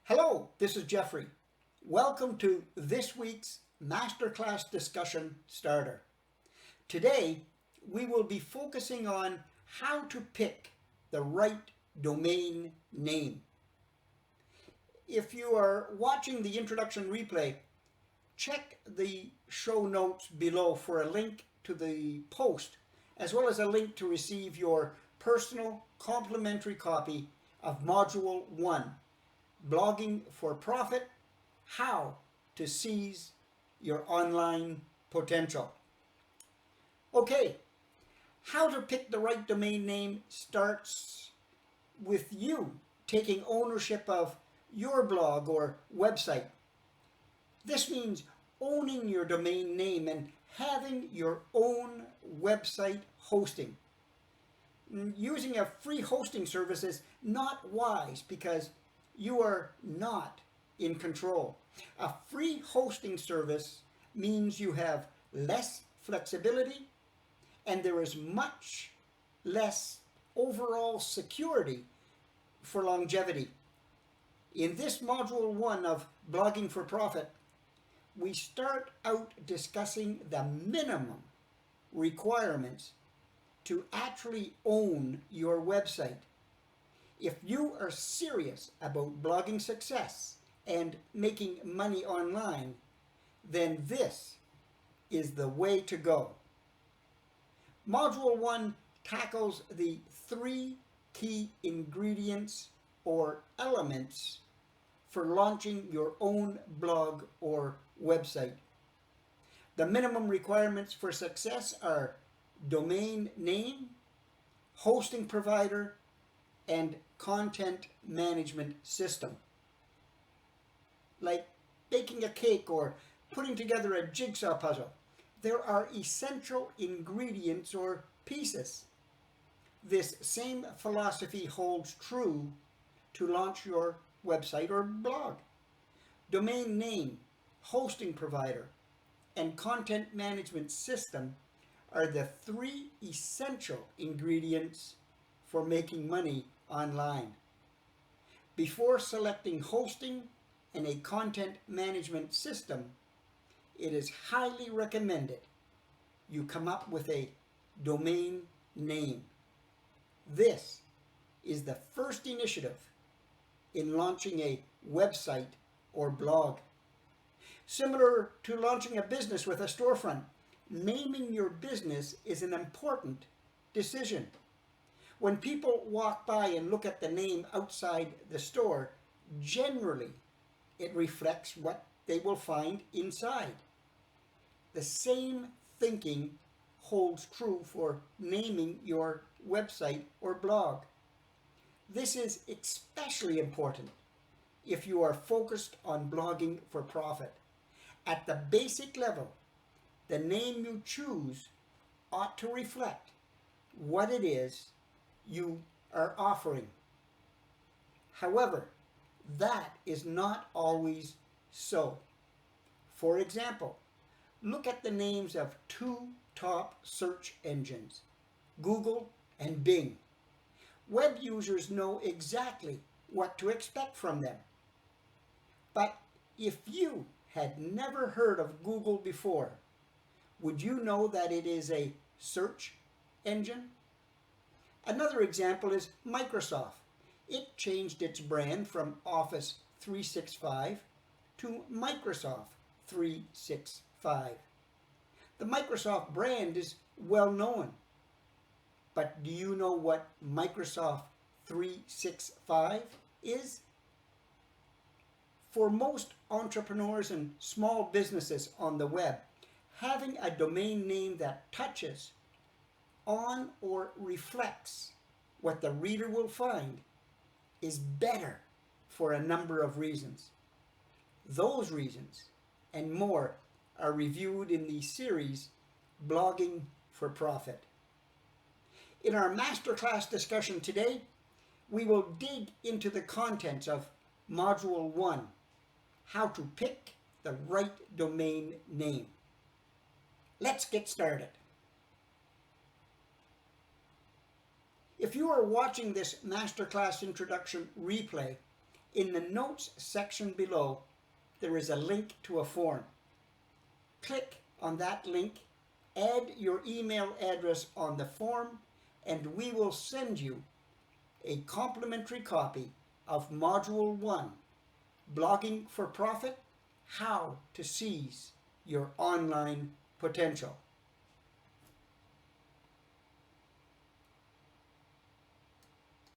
Hello, this is Jeffrey. Welcome to this week's Masterclass Discussion Starter. Today, we will be focusing on how to pick the right domain name. If you are watching the introduction replay, check the show notes below for a link to the post, as well as a link to receive your personal complimentary copy of Module 1, Blogging for Profit, How to Seize Your Online Potential. Okay, how to pick the right domain name starts with you taking ownership of your blog or website. This means owning your domain name and having your own website hosting. Using a free hosting service is not wise because you are not in control. A free hosting service means you have less flexibility and there is much less overall security for longevity. In this Module 1 of Blogging for Profit, we start out discussing the minimum requirements to actually own your website. If you are serious about blogging success and making money online, then this is the way to go. Module 1 tackles the 3 key ingredients or elements for launching your own blog or website. The minimum requirements for success are domain name, hosting provider, and content management system. Like baking a cake or putting together a jigsaw puzzle, there are essential ingredients or pieces. This same philosophy holds true to launch your website or blog. Domain name, hosting provider, and content management system are the 3 essential ingredients for making money online. Before selecting hosting and a content management system, it is highly recommended you come up with a domain name. This is the first initiative in launching a website or blog. Similar to launching a business with a storefront, naming your business is an important decision. When people walk by and look at the name outside the store, generally it reflects what they will find inside. The same thinking holds true for naming your website or blog. This is especially important if you are focused on blogging for profit. At the basic level, the name you choose ought to reflect what it is you are offering. However, that is not always so. For example, look at the names of 2 top search engines, Google and Bing. Web users know exactly what to expect from them. But if you had never heard of Google before, would you know that it is a search engine? Another example is Microsoft. It changed its brand from Office 365 to Microsoft 365. The Microsoft brand is well known. But do you know what Microsoft 365 is? For most entrepreneurs and small businesses on the web, having a domain name that touches on or reflects what the reader will find is better for a number of reasons. Those reasons and more are reviewed in the series Blogging for Profit. In our masterclass discussion today, we will dig into the contents of Module 1, How to Pick the Right Domain Name. Let's get started. If you are watching this masterclass introduction replay, In the notes section below, there is a link to a form. Click on that link, add your email address on the form, and we will send you a complimentary copy of Module 1, Blogging for Profit: How to Seize Your Online Potential.